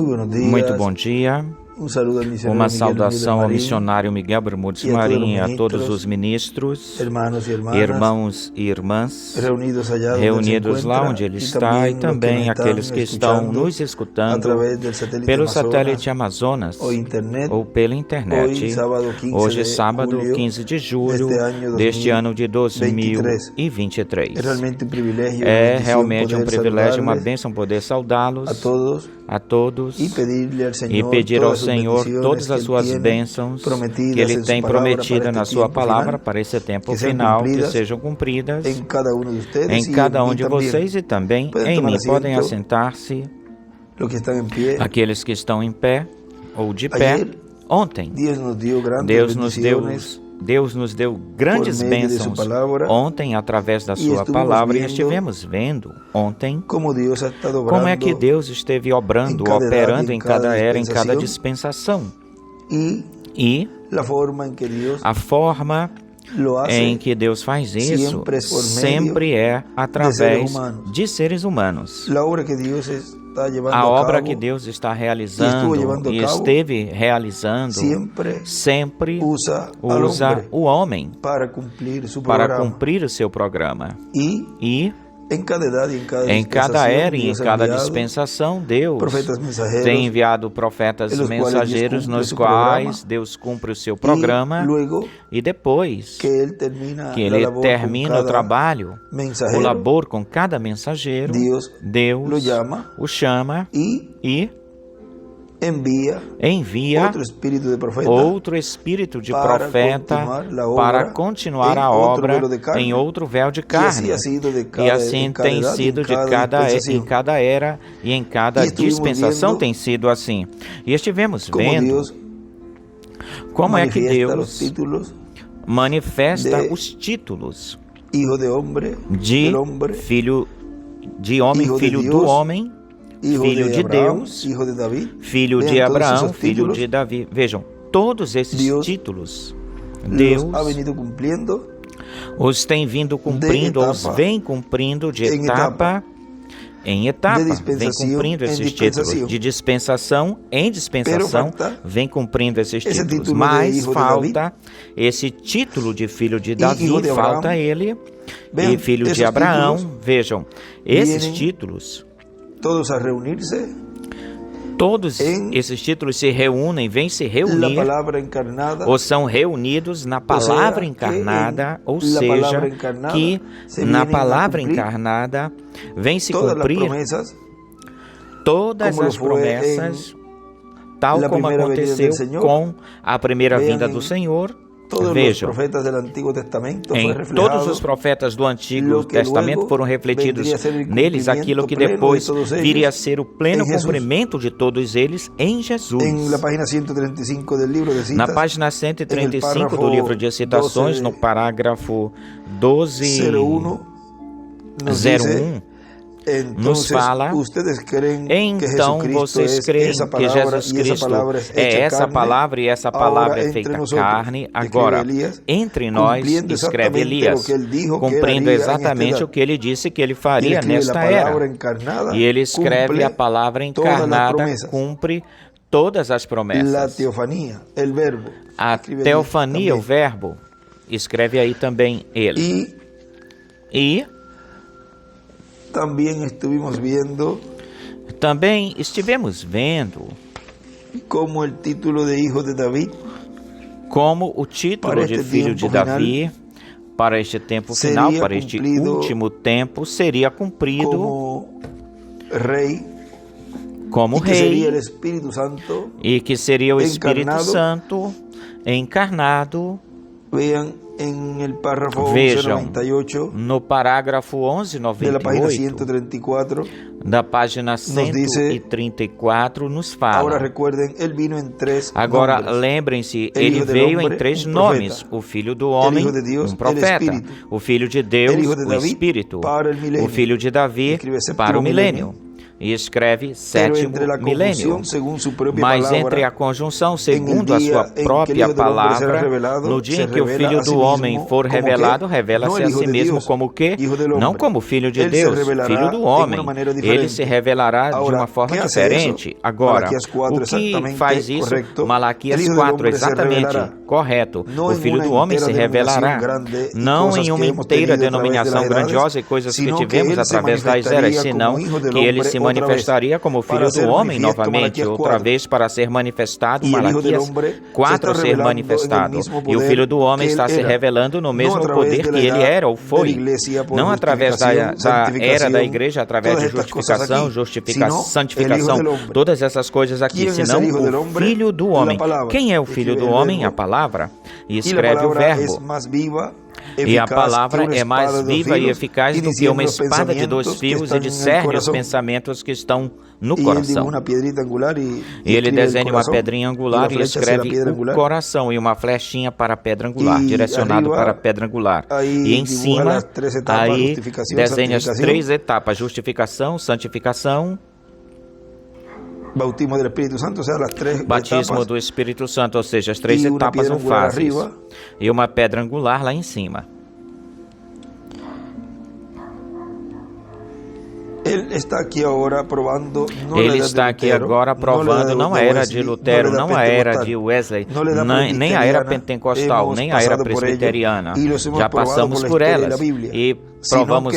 Muito bom dia. Uma saudação ao missionário Miguel Bermúdez Marim, a todos os ministros, irmãos e irmãs, reunidos lá onde ele está, e também aqueles que estão nos escutando pelo satélite Amazonas ou pela internet. Hoje, sábado 15 de julho deste ano de 2023. É realmente um privilégio e uma bênção poder saudá-los a todos e pedir ao Senhor todas as suas bênçãos que Ele tem prometida na sua palavra para esse tempo final, que sejam cumpridas em cada um de vocês e também em mim. Podem assentar-se aqueles que estão em pé ou de pé. Ontem, Deus nos deu grandes bênçãos ontem através da sua palavra, e estivemos vendo ontem como é que Deus esteve obrando, operando em cada era, em cada dispensação. E a forma em que Deus faz isso sempre é através de seres humanos. A obra que Deus está realizando e esteve realizando sempre usa o homem para cumprir o seu programa. E em cada era e em cada dispensação, Deus tem enviado profetas mensageiros nos quais Deus cumpre o seu programa, e depois que Ele termina o trabalho, o labor com cada mensageiro, Deus o chama e envia outro espírito de profeta para continuar a obra em outro véu de carne. E assim tem sido em cada era e em cada dispensação tem sido assim. E estivemos vendo como é que Deus manifesta os títulos de filho de homem, filho do homem, filho de Deus, filho de Abraão, filho de Davi. Vejam, todos esses títulos, Deus os tem vindo cumprindo, os vem cumprindo de etapa em etapa, vem cumprindo esses títulos. De dispensação em dispensação, vem cumprindo esses títulos. Mas falta esse título de filho de Davi, falta ele, e filho de Abraão. Vejam, esses títulos, todos esses títulos se reúnem, vêm se reunir, ou são reunidos na palavra encarnada, ou seja, que na palavra encarnada vem se cumprir todas as promessas, tal como aconteceu com a primeira vinda do Senhor. Vejam, em todos os profetas do Antigo Testamento foram refletidos neles aquilo que depois viria a ser o pleno cumprimento de todos eles em Jesus. Na página 135 do livro de Citações, no parágrafo 1201, nos fala: então vocês creem que Jesus Cristo é essa palavra, e essa palavra é feita carne. Agora, entre nós, escreve Elias, cumprindo exatamente o que ele disse que ele faria nesta era. E ele escreve: a palavra encarnada cumpre todas as promessas. A teofania, o verbo, escreve aí também ele. E também estivemos vendo como o título de filho de Davi para este tempo final, para este último tempo, seria cumprido como rei, e que seria o Espírito Santo encarnado. Vejam, no parágrafo 1198 da página 134 nos fala: agora lembrem-se, ele veio em três nomes: o Filho do Homem, um profeta; o Filho de Deus, o Espírito; o Filho de Davi, para o milênio. e escreve sétimo milênio. Mas entre a conjunção segundo a sua própria palavra, no dia em que o Filho do Homem for revelado, revela-se a si mesmo como o quê? Não como Filho de Deus, Filho do Homem. Ele se revelará de uma forma diferente. Agora, o que faz isso? Malaquias 4, exatamente, correto. O Filho do Homem se revelará, não em uma inteira denominação grandiosa e coisas que tivemos através das eras, senão que ele se manifestaria como Filho do Homem novamente, outra vez para ser manifestado, Malaquias 4 ser manifestado. E o Filho do Homem está se revelando no mesmo poder que ele era ou foi, não através da era da igreja, através de justificação, santificação, todas essas coisas aqui, senão o Filho do Homem. Quem é o Filho do Homem? A palavra. E escreve o verbo. E a palavra é mais viva e eficaz do que uma espada de 2 fios e discerne os pensamentos que estão no coração. E ele desenha uma pedrinha angular e escreve o coração e uma flechinha para a pedra angular, direcionado para a pedra angular. E em cima, aí desenha as 3 etapas, justificação, santificação, batismo do Espírito Santo, ou seja, as 3 etapas ou fases, e uma pedra angular lá em cima. Ele está aqui agora provando, não a era de Lutero, não a era de Wesley, nem a era pentecostal, nem a era presbiteriana. Já passamos por elas e provamos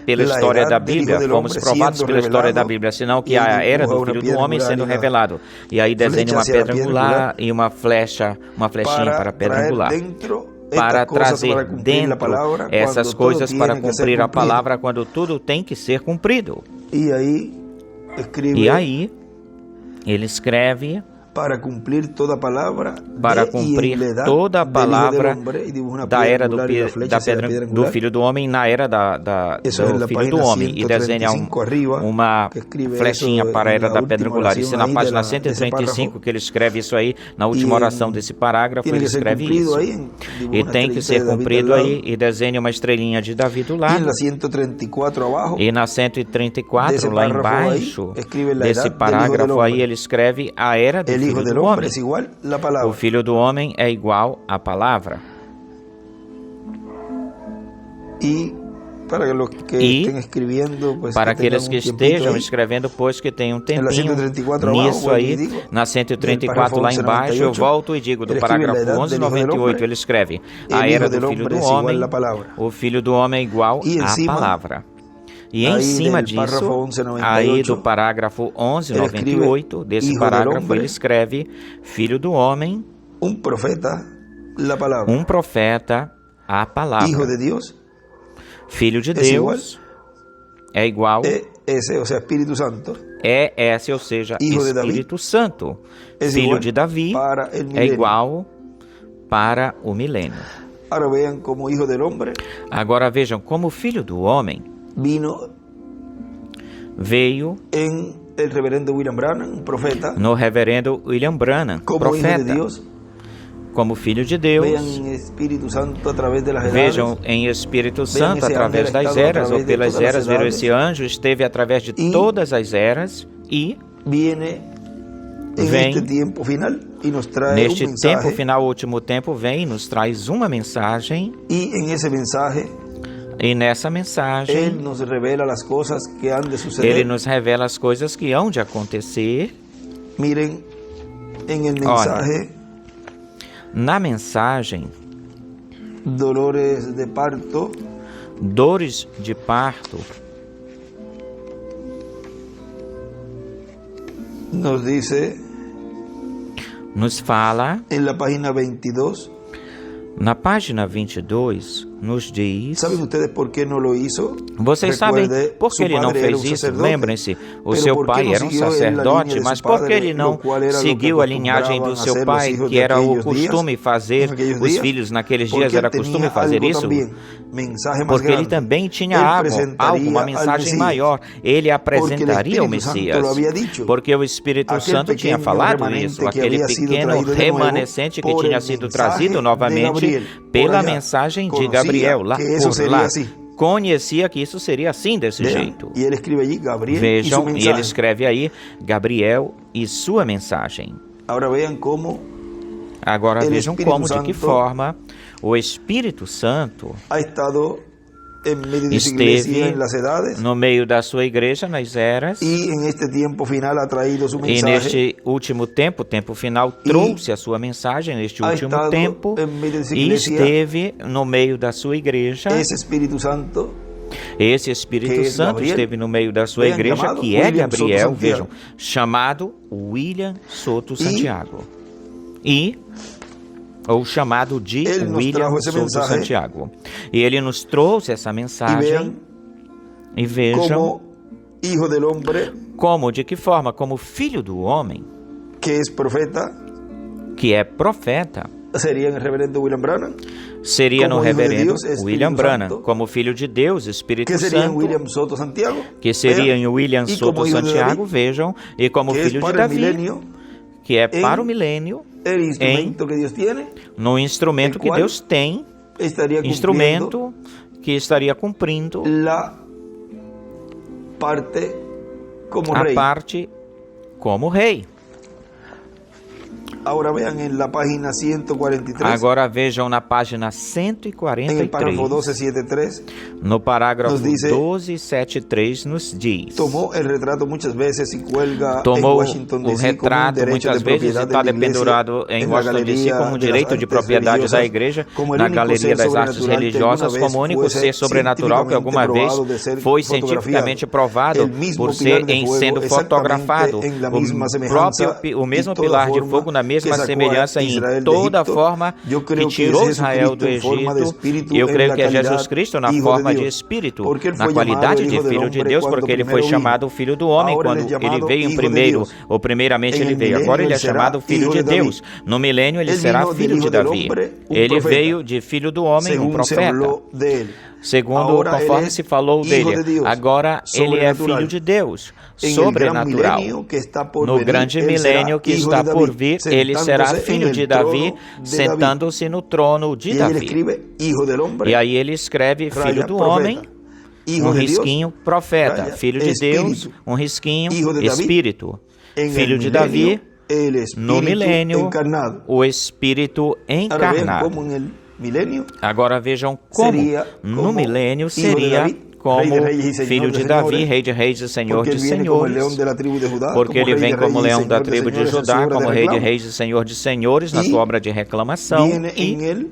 pela história da Bíblia, fomos provados pela história da Bíblia, senão que a era do Filho do Homem sendo revelado. E aí desenha uma pedra angular e uma flechinha para a pedra angular, para trazer dentro essas coisas para cumprir a palavra quando tudo tem que ser cumprido. E aí ele escreve para cumprir toda a palavra da era do Filho do Homem na era do Filho do Homem, e desenha uma flechinha para a era da pedra angular. Isso é na página 135 que ele escreve isso aí, na última oração desse parágrafo ele escreve isso. E tem que ser cumprido aí, e desenha uma estrelinha de Davi do lado. E na 134, lá embaixo desse parágrafo aí, ele escreve a era do Filho do Homem. O Filho do Homem é igual à palavra. E para aqueles que estejam escrevendo, pois que tenham um tempinho nisso aí, na 134 lá embaixo, eu volto e digo, do parágrafo 1198, ele escreve, a era do Filho do Homem, o Filho do Homem é igual à palavra. E em cima disso, aí do parágrafo 1198, desse parágrafo, ele escreve, Filho do Homem, um profeta, a palavra. Filho de Deus é igual, Espírito Santo. Esse, ou seja, Espírito Santo. Filho de Davi é igual para o milênio. Agora vejam como Filho do Homem veio no reverendo William Branham, profeta, como Filho de Deus. Vejam em Espírito Santo através das eras, ou pelas eras, viram esse anjo, esteve através de todas as eras e vem neste tempo final, último tempo, vem e nos traz uma mensagem. E nessa mensagem, Ele nos revela as coisas que hão de acontecer. Olha, na mensagem, dores de parto, nos fala, na página 22, nos diz... Vocês sabem por que ele não fez isso? Lembrem-se, o seu pai era um sacerdote, mas por que ele não seguiu a linhagem do seu pai, que era o costume fazer, os filhos naqueles dias era costume fazer isso? Porque ele também tinha uma mensagem maior. Ele apresentaria o Messias, porque o Espírito Santo tinha falado isso, aquele pequeno remanescente que tinha sido trazido novamente pela mensagem de Gabriel, por lá, conhecia que isso seria assim, desse jeito. E ele escreve aí, Gabriel, vejam, e ele escreve aí, Gabriel e sua mensagem. Agora vejam como, de que forma o Espírito Santo esteve no meio da sua igreja nas eras, e neste último tempo, tempo final, trouxe a sua mensagem neste último tempo, e esteve no meio da sua igreja. Esse Espírito Santo esteve no meio da sua igreja, que é Gabriel, vejam, chamado William Soto Santiago, ou chamado de William Soto Santiago. E ele nos trouxe essa mensagem, e vejam como, de que forma, como filho do homem, que é profeta, seria no reverendo William Branham, como filho de Deus, Espírito Santo, que seria em William Soto Santiago, vejam, e como filho de Davi, que é para o milênio, no instrumento que Deus tem, instrumento que estaria cumprindo a parte como rei. Agora vejam na página 143, no parágrafo 1273, nos diz: tomou o retrato muitas vezes e está dependurado em Washington DC como um direito de propriedade da igreja, na Galeria das Artes Religiosas, como único ser sobrenatural que alguma vez foi cientificamente provado por ser em sendo fotografado, o mesmo pilar de fogo na mesma semelhança em toda forma que tirou Israel do Egito. E eu creio que é Jesus Cristo na forma de Espírito, na qualidade de Filho de Deus, porque ele foi chamado Filho do Homem quando ele veio primeiro, ou primeiramente ele veio. Agora ele é chamado Filho de Deus. No milênio ele será Filho de Davi. Ele veio de Filho do Homem, um profeta, segundo, conforme se falou dele. Agora ele é Filho de Deus, sobrenatural. No grande milênio que está por vir, ele será filho de Davi, sentando-se no trono de Davi. E aí ele escreve Filho do Homem, um risquinho, profeta, Filho de Deus, um risquinho, Espírito, Filho de Davi, no milênio, o Espírito encarnado. Agora vejam como no milênio seria como filho de Davi, rei de reis e senhor de senhores, porque ele vem como leão da tribo de Judá, como rei de reis e senhor de senhores, na sua obra de reclamação, e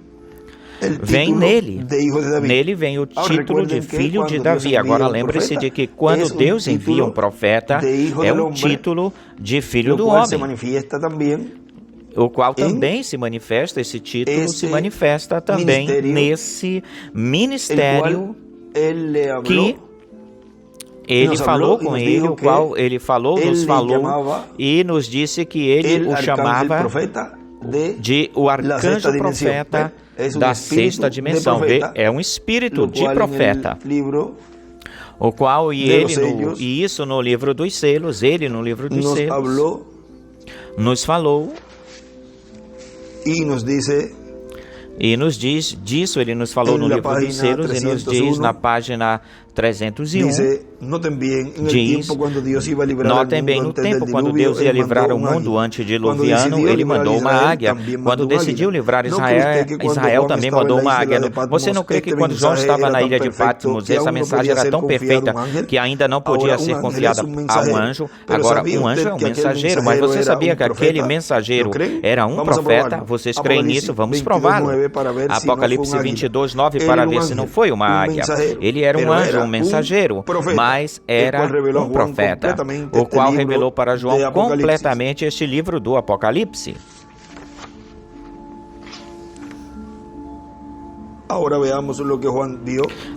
vem nele vem o título de filho de Davi. Agora lembre-se de que quando Deus envia um profeta, é um título de filho do homem, o qual também se manifesta, esse título se manifesta também nesse ministério que ele falou com ele, o qual ele falou, nos falou e nos disse que ele o chamava de o arcanjo profeta da sexta dimensão. É um espírito de profeta, o qual e isso no livro dos selos, ele no livro dos selos nos falou e nos diz disso, ele nos falou no livro dos selos e nos diz na página 301, diz, notem bem, no tempo quando Deus ia livrar o mundo antediluviano, ele mandou uma águia. Quando decidiu livrar Israel também mandou uma águia. Você não crê que quando João estava na ilha de Patmos, essa mensagem era tão perfeita que ainda não podia ser confiada a um anjo? Agora, um anjo é um mensageiro, mas você sabia que aquele mensageiro era um profeta? Vocês creem nisso? Vamos prová-lo. Apocalipse 22:9, para ver se não foi uma águia. Ele era um anjo, um mensageiro, mas era um profeta, o qual revelou para João completamente este livro do Apocalipse.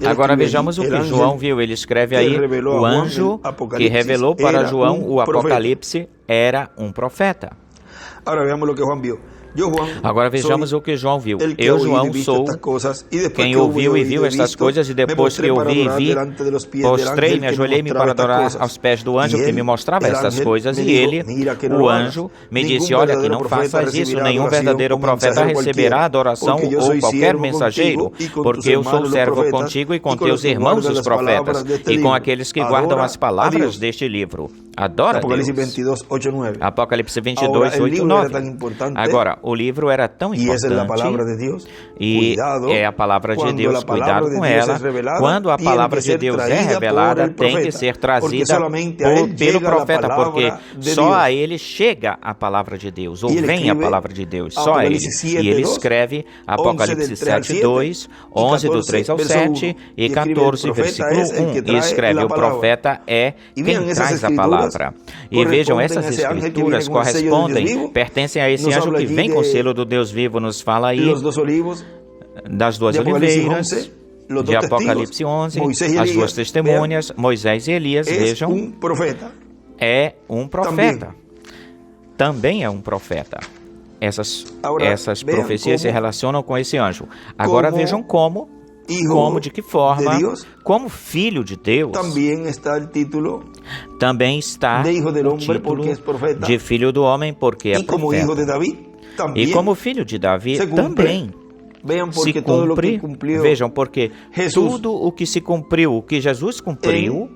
Agora vejamos o que João viu. Ele escreve aí, o anjo que revelou para João o Apocalipse era um profeta. Agora vejamos o que João viu. Eu, João, sou quem ouviu e viu estas coisas, e depois que ouvi e vi, postrei-me, ajoelhei-me para adorar aos pés do anjo que me mostrava estas coisas, e ele, o anjo, me disse: olha, que não faças isso, nenhum verdadeiro profeta receberá adoração ou qualquer mensageiro, porque eu sou servo contigo e com teus irmãos os profetas, e com aqueles que guardam as palavras deste livro. Adora Deus. Apocalipse 22, 8, 9. Agora, o livro era tão importante, e é a palavra de Deus, cuidado com ela. Quando a palavra de Deus é revelada, tem que ser trazida pelo profeta, porque só a ele chega a palavra de Deus, ou vem a palavra de Deus, só a ele. E ele escreve Apocalipse 7, 2, 11 do 3 ao 7 e 14, versículo 1. E escreve: o profeta é quem traz a palavra. E vejam, essas escrituras correspondem, pertencem a esse anjo que vem com o selo do Deus vivo, nos fala aí das duas oliveiras, de Apocalipse 11, as duas testemunhas, Moisés e Elias. Vejam, é um profeta. Também é um profeta. Essas profecias se relacionam com esse anjo. Agora vejam como, de que forma, como filho de Deus, também está o título de filho do homem, porque é profeta. E como filho de Davi, também se cumpre, vejam, porque tudo o que se cumpriu, o que Jesus cumpriu,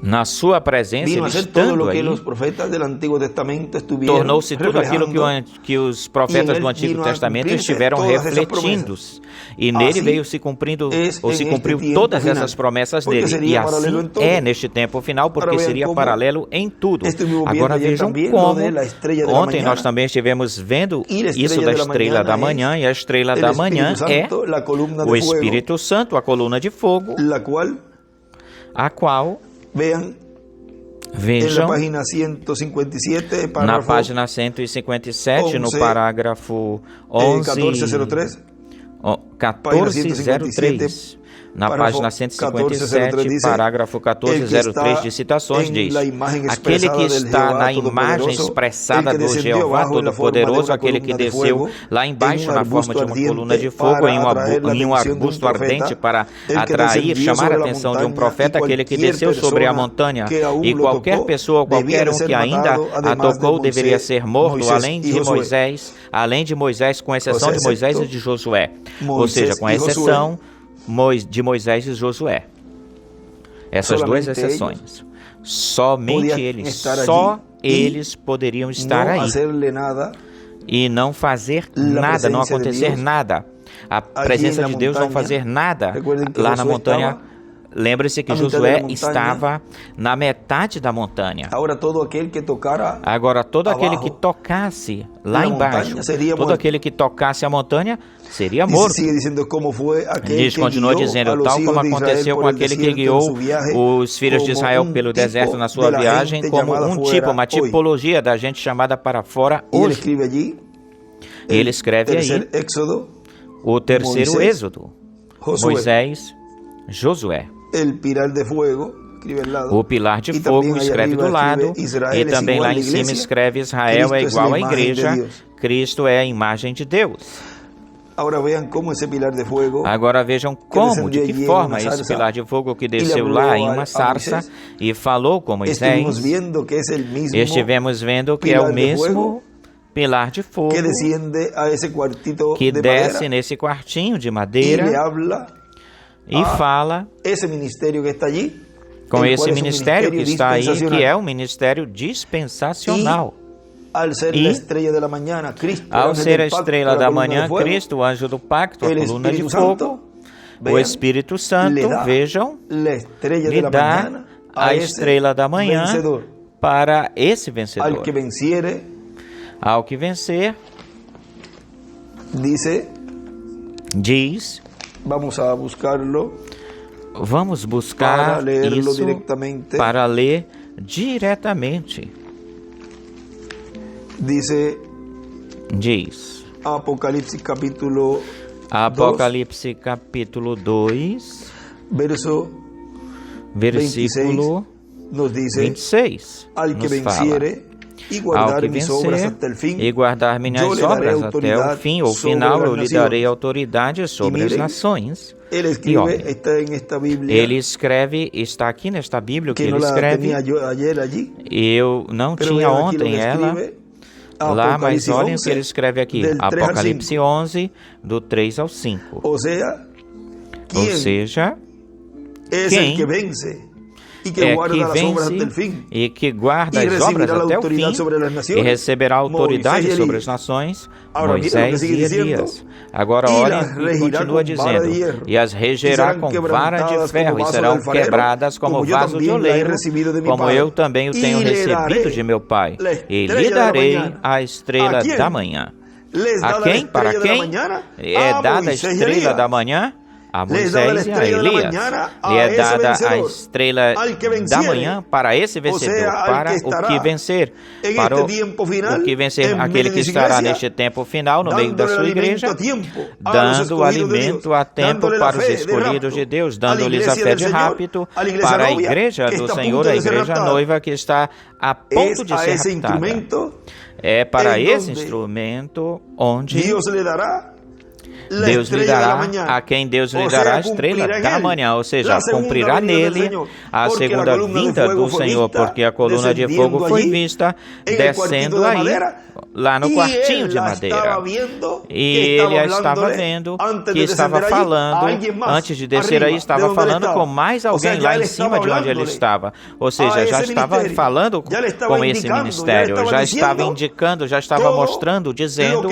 na sua presença, ele estando aí, tornou-se tudo aquilo que os profetas do Antigo Testamento estiveram refletindo, e nele veio se cumprindo, ou se cumpriu todas essas promessas dele, e assim é neste tempo final, porque seria paralelo em tudo. Agora vejam como, ontem nós também estivemos vendo isso da estrela da manhã, e a estrela da manhã é o Espírito Santo, a coluna de fogo, a qual, vejam, na página 157, no parágrafo 1403, na página 157, parágrafo 1403 de citações, diz: aquele que está na imagem expressada do Jeová Todo-Poderoso, aquele que desceu lá embaixo na forma de uma coluna de fogo em um arbusto ardente para atrair, chamar a atenção de um profeta, aquele que desceu sobre a montanha, e qualquer pessoa, qualquer um que ainda a tocou, deveria ser morto, além de Moisés, com exceção de Moisés e de Josué, ou seja, com exceção de Moisés e Josué. Essas duas exceções. Somente eles poderiam estar aí e não fazer nada, não acontecer nada. A presença de Deus não fazer nada lá na montanha. Lembre-se que Josué estava na metade da montanha. Agora, todo aquele que tocasse lá embaixo, todo aquele que tocasse a montanha, seria morto. Diz, continua dizendo, tal como aconteceu com aquele que guiou os filhos de Israel pelo deserto na sua viagem, como uma tipologia da gente chamada para fora hoje. Ele escreve aí o terceiro Êxodo, Moisés, Josué. O pilar de fogo escreve do lado, e também lá em cima escreve: Israel é igual à igreja, Cristo é a imagem de Deus. Agora vejam como, de que forma esse pilar de fogo que desceu lá em uma sarça e falou com Moisés, estivemos vendo que é o mesmo pilar de fogo que desce nesse quartinho de madeira e fala com esse ministério que está aí, que é o ministério dispensacional. E, ao ser a estrela da manhã, Cristo, o anjo do pacto, a coluna de fogo, o Espírito Santo, vejam, lhe dá a estrela da manhã para esse vencedor. Ao que vencer, diz, vamos buscar isso para ler diretamente. Diz Apocalipse capítulo 2, versículo 26, nos fala: ao que vencer e guardar minhas obras até o fim, ou final, eu lhe darei autoridade sobre as nações. E olha, ele escreve, está aqui nesta Bíblia, o que ele escreve, eu não tinha ontem ela lá, mas olhem o que ele escreve aqui, Apocalipse 11, do 3 ao 5. Ou seja, quem é que vence e que guarda as obras até o fim e receberá autoridade sobre as nações, Moisés e Elias. Agora olhem e continua dizendo, e as regerá com vara de ferro e serão quebradas como vaso de oleiro, como eu também o tenho recebido de meu Pai, e lhe darei a estrela da manhã. A quem? Para quem é dada a estrela da manhã? A Moisés e a Elias. E é dada a estrela da manhã para esse vencedor, para o que vencer, para o que vencer, aquele que estará neste tempo final, no meio da sua igreja, dando alimento a tempo para os escolhidos de Deus, dando-lhes a fé de rapto para a igreja do Senhor, a igreja noiva que está a ponto de ser raptada. É para esse instrumento onde Deus lhe dará, a quem Deus lhe dará a estrela da manhã, ou seja, cumprirá nele a segunda vinda do Senhor, porque a coluna de fogo foi vista descendo aí, lá no quartinho de madeira. E ele a estava vendo, que estava falando, antes de descer aí, estava falando com mais alguém lá em cima de onde ele estava. Ou seja, já estava falando com esse ministério, já estava indicando, já estava mostrando, dizendo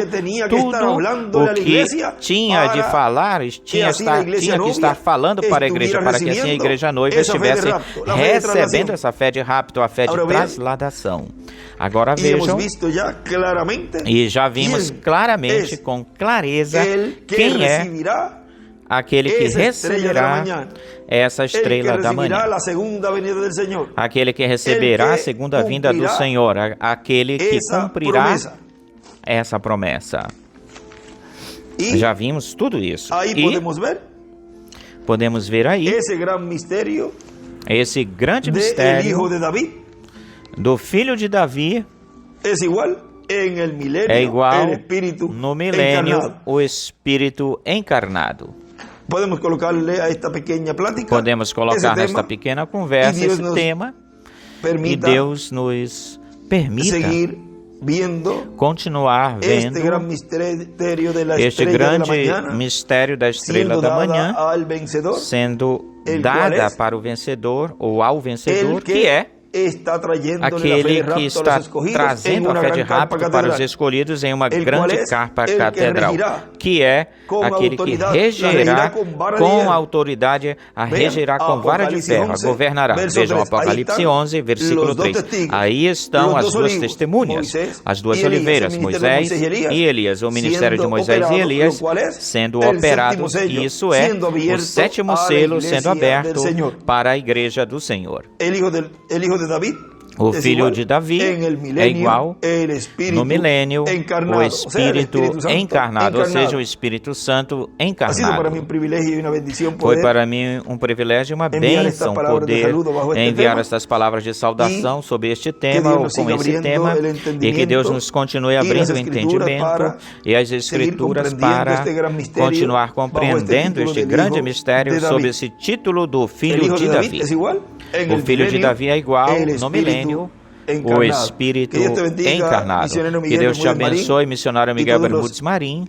tudo o que tinha de falar, tinha que estar falando para a igreja, para que assim a igreja noiva estivesse recebendo essa fé de rapto, a fé de trasladação. Agora vejam, e já vimos claramente, com clareza, quem é aquele que receberá essa estrela da manhã, aquele que receberá a segunda vinda do Senhor, aquele que cumprirá essa promessa. Já vimos tudo isso. E podemos ver aí esse grande mistério do filho de Davi. É igual no milênio o Espírito encarnado. Podemos colocar nesta pequena conversa esse tema, e Deus nos permita continuar vendo este grande mistério da estrela da manhã sendo dada para o vencedor, ou ao vencedor, que é aquele que está trazendo a fé de rapto para os escolhidos em uma grande carpa catedral, que é aquele que regerá com autoridade, a regerá com vara de ferro, a governará. Vejam Apocalipse 11, versículo 3. Aí estão as duas testemunhas, as duas oliveiras, Moisés e Elias, o ministério de Moisés e Elias sendo operados, e isso é o sétimo selo sendo aberto para a igreja do Senhor. O filho de Davi é igual no milênio o Espírito encarnado, ou seja, o Espírito Santo encarnado. Foi para mim um privilégio e uma bênção poder enviar estas palavras de saudação sobre este tema, ou com esse tema, e que Deus nos continue abrindo o entendimento e as Escrituras para continuar compreendendo este grande mistério sob esse título do Filho de Davi. O Filho de Davi é igual no milênio o Espírito encarnado. Que Deus te abençoe, missionário Miguel Bermúdez Marim,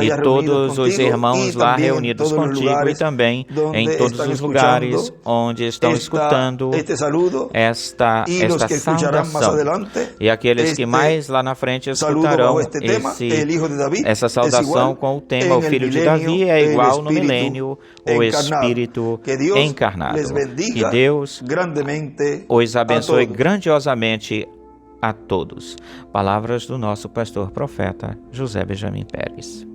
e todos os irmãos lá reunidos contigo, e também em todos os lugares onde estão escutando esta saudação. E aqueles que mais lá na frente escutarão essa saudação com o tema: o Filho de Davi é igual no milênio o Espírito encarnado. Que Deus os abençoe grandiosamente a todos. Palavras do nosso pastor profeta José Benjamin Pérez.